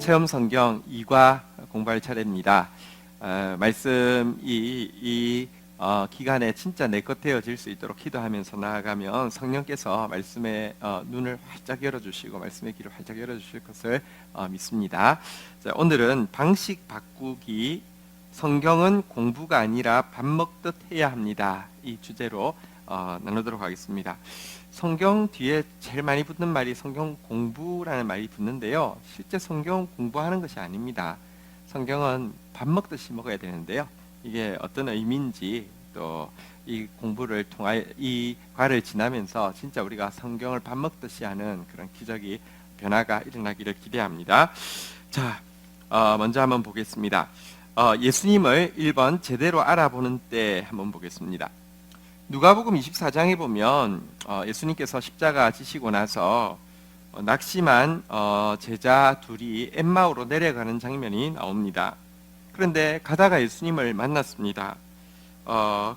체험 성경 2과 공부할 차례입니다. 말씀이 이 기간에 진짜 내 것 되어질 수 있도록 기도하면서 나아가면 성령께서 말씀의 눈을 활짝 열어주시고 말씀의 길을 활짝 열어주실 것을 믿습니다. 자, 오늘은 방식 바꾸기, 성경은 공부가 아니라 밥 먹듯 해야 합니다. 이 주제로 나누도록 하겠습니다. 성경 뒤에 제일 많이 붙는 말이 성경 공부라는 말이 붙는데요. 실제 성경 공부하는 것이 아닙니다. 성경은 밥 먹듯이 먹어야 되는데요. 이게 어떤 의미인지 또 이 공부를 통하여 이 과를 지나면서 진짜 우리가 성경을 밥 먹듯이 하는 그런 기적이 변화가 일어나기를 기대합니다. 자, 먼저 한번 보겠습니다. 예수님을 1번 제대로 알아보는 때 한번 보겠습니다. 누가복음 24장에 보면 예수님께서 십자가 지시고 나서 낙심한 제자 둘이 엠마오로 내려가는 장면이 나옵니다. 그런데 가다가 예수님을 만났습니다.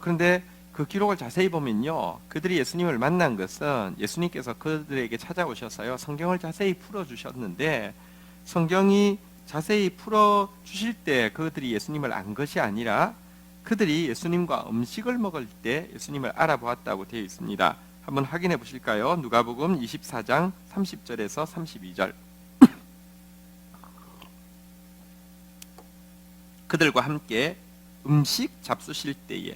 그런데 그 기록을 자세히 보면요, 그들이 예수님을 만난 것은 예수님께서 그들에게 찾아오셔서요 성경을 자세히 풀어주셨는데, 성경이 자세히 풀어주실 때 그들이 예수님을 안 것이 아니라 그들이 예수님과 음식을 먹을 때 예수님을 알아보았다고 되어 있습니다. 한번 확인해 보실까요? 누가복음 24장 30절에서 32절. 그들과 함께 음식 잡수실 때에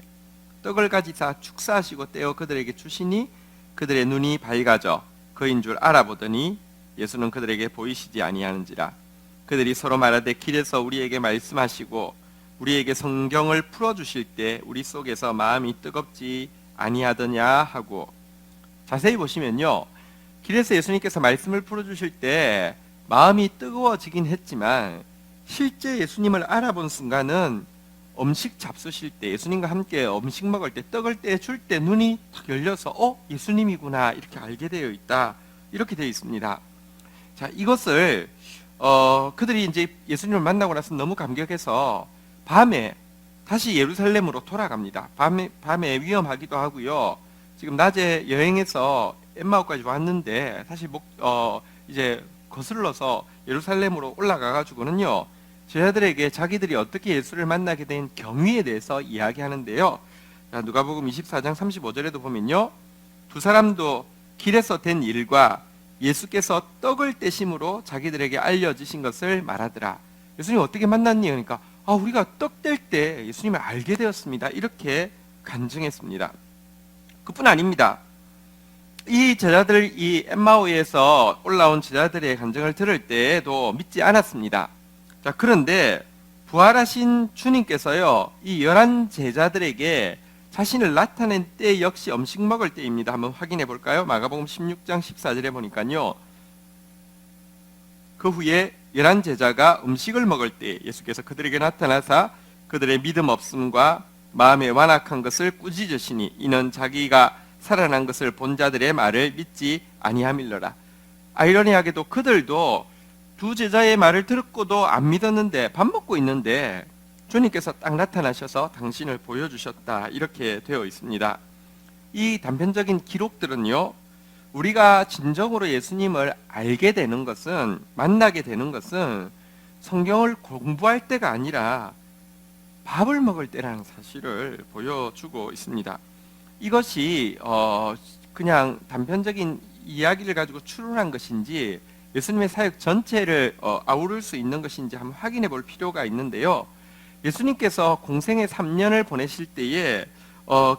떡을 가지사 축사하시고 떼어 그들에게 주시니 그들의 눈이 밝아져 그인 줄 알아보더니 예수는 그들에게 보이시지 아니하는지라. 그들이 서로 말하되 길에서 우리에게 말씀하시고 우리에게 성경을 풀어주실 때 우리 속에서 마음이 뜨겁지 아니하더냐 하고. 자세히 보시면요, 길에서 예수님께서 말씀을 풀어주실 때 마음이 뜨거워지긴 했지만 실제 예수님을 알아본 순간은 음식 잡수실 때, 예수님과 함께 음식 먹을 때, 떡을 떼줄 때 눈이 탁 열려서 예수님이구나 이렇게 알게 되어 있다, 이렇게 되어 있습니다. 자, 이것을 그들이 이제 예수님을 만나고 나서 너무 감격해서 밤에 다시 예루살렘으로 돌아갑니다. 밤에 위험하기도 하고요. 지금 낮에 여행해서 엠마오까지 왔는데 다시 이제 거슬러서 예루살렘으로 올라가 가지고는요, 제자들에게 자기들이 어떻게 예수를 만나게 된 경위에 대해서 이야기하는데요. 자, 누가복음 24장 35절에도 보면요, 두 사람도 길에서 된 일과 예수께서 떡을 떼심으로 자기들에게 알려주신 것을 말하더라. 예수님 어떻게 만났니? 그러니까 우리가 떡 뗄 때 예수님을 알게 되었습니다, 이렇게 간증했습니다. 그뿐 아닙니다. 이 제자들, 이 엠마오에서 올라온 제자들의 간증을 들을 때에도 믿지 않았습니다. 자, 그런데 부활하신 주님께서요, 이 11 제자들에게 자신을 나타낸 때 역시 음식 먹을 때입니다. 한번 확인해 볼까요? 마가복음 16장 14절에 보니까요, 그 후에 11 제자가 음식을 먹을 때 예수께서 그들에게 나타나사 그들의 믿음 없음과 마음에 완악한 것을 꾸짖으시니 이는 자기가 살아난 것을 본 자들의 말을 믿지 아니함일러라. 아이러니하게도 그들도 두 제자의 말을 듣고도 안 믿었는데 밥 먹고 있는데 주님께서 딱 나타나셔서 당신을 보여주셨다, 이렇게 되어 있습니다. 이 단편적인 기록들은요, 우리가 진정으로 예수님을 알게 되는 것은, 만나게 되는 것은 성경을 공부할 때가 아니라 밥을 먹을 때라는 사실을 보여주고 있습니다. 이것이 그냥 단편적인 이야기를 가지고 추론한 것인지 예수님의 사역 전체를 아우를 수 있는 것인지 한번 확인해 볼 필요가 있는데요. 예수님께서 공생의 3년을 보내실 때에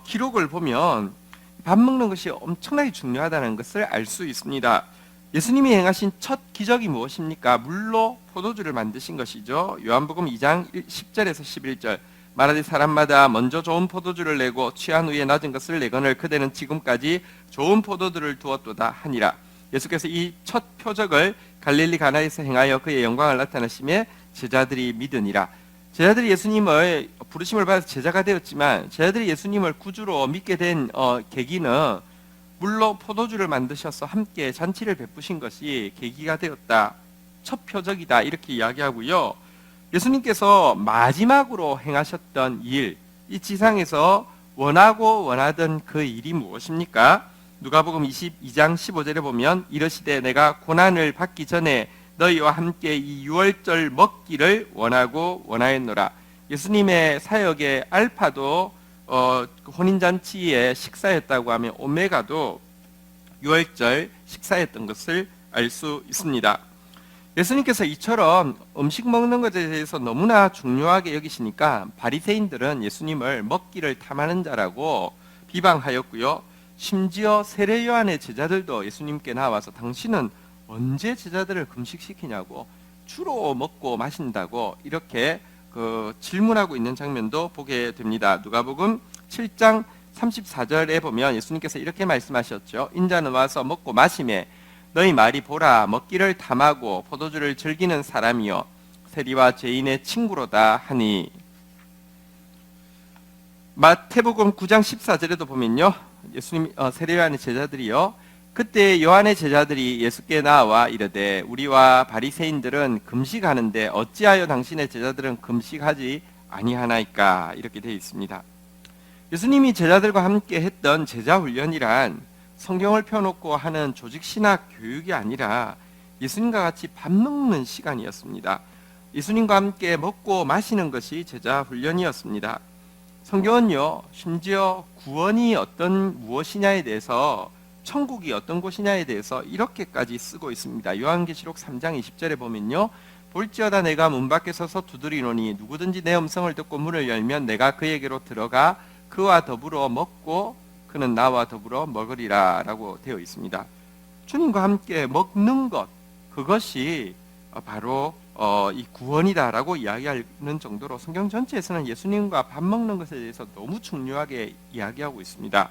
기록을 보면 밥 먹는 것이 엄청나게 중요하다는 것을 알 수 있습니다. 예수님이 행하신 첫 기적이 무엇입니까? 물로 포도주를 만드신 것이죠. 요한복음 2장 10절에서 11절. 말하되 사람마다 먼저 좋은 포도주를 내고 취한 후에 낮은 것을 내거늘 그대는 지금까지 좋은 포도주를 두었도다 하니라. 예수께서 이 첫 표적을 갈릴리 가나에서 행하여 그의 영광을 나타내심에 제자들이 믿으니라. 제자들이 예수님을 부르심을 받아서 제자가 되었지만 제자들이 예수님을 구주로 믿게 된 계기는 물로 포도주를 만드셔서 함께 잔치를 베푸신 것이 계기가 되었다, 첫 표적이다, 이렇게 이야기하고요. 예수님께서 마지막으로 행하셨던 일, 이 지상에서 원하던 그 일이 무엇입니까? 누가복음 22장 15절에 보면 이르시되 내가 고난을 받기 전에 너희와 함께 이 유월절 먹기를 원하였노라. 예수님의 사역의 알파도 혼인잔치의 식사였다고 하면 오메가도 유월절 식사였던 것을 알 수 있습니다. 예수님께서 이처럼 음식 먹는 것에 대해서 너무나 중요하게 여기시니까 바리새인들은 예수님을 먹기를 탐하는 자라고 비방하였고요. 심지어 세례 요한의 제자들도 예수님께 나와서 당신은 언제 제자들을 금식시키냐고, 주로 먹고 마신다고 이렇게 질문하고 있는 장면도 보게 됩니다. 누가복음 7장 34절에 보면 예수님께서 이렇게 말씀하셨죠. 인자는 와서 먹고 마시매 너희 말이 보라, 먹기를 탐하고 포도주를 즐기는 사람이요 세리와 죄인의 친구로다 하니. 마태복음 9장 14절에도 보면요, 예수님 세례 요한의 제자들이요, 그때 요한의 제자들이 예수께 나와 이르되 우리와 바리새인들은 금식하는데 어찌하여 당신의 제자들은 금식하지 아니하나이까, 이렇게 되어 있습니다. 예수님이 제자들과 함께 했던 제자 훈련이란 성경을 펴놓고 하는 조직 신학 교육이 아니라 예수님과 같이 밥 먹는 시간이었습니다. 예수님과 함께 먹고 마시는 것이 제자 훈련이었습니다. 성경은요, 심지어 구원이 무엇이냐에 대해서, 천국이 어떤 곳이냐에 대해서 이렇게까지 쓰고 있습니다. 요한계시록 3장 20절에 보면요, 볼지어다 내가 문 밖에 서서 두드리노니 누구든지 내 음성을 듣고 문을 열면 내가 그에게로 들어가 그와 더불어 먹고 그는 나와 더불어 먹으리라 라고 되어 있습니다. 주님과 함께 먹는 것, 그것이 바로 이 구원이다라고 이야기하는 정도로 성경 전체에서는 예수님과 밥 먹는 것에 대해서 너무 중요하게 이야기하고 있습니다.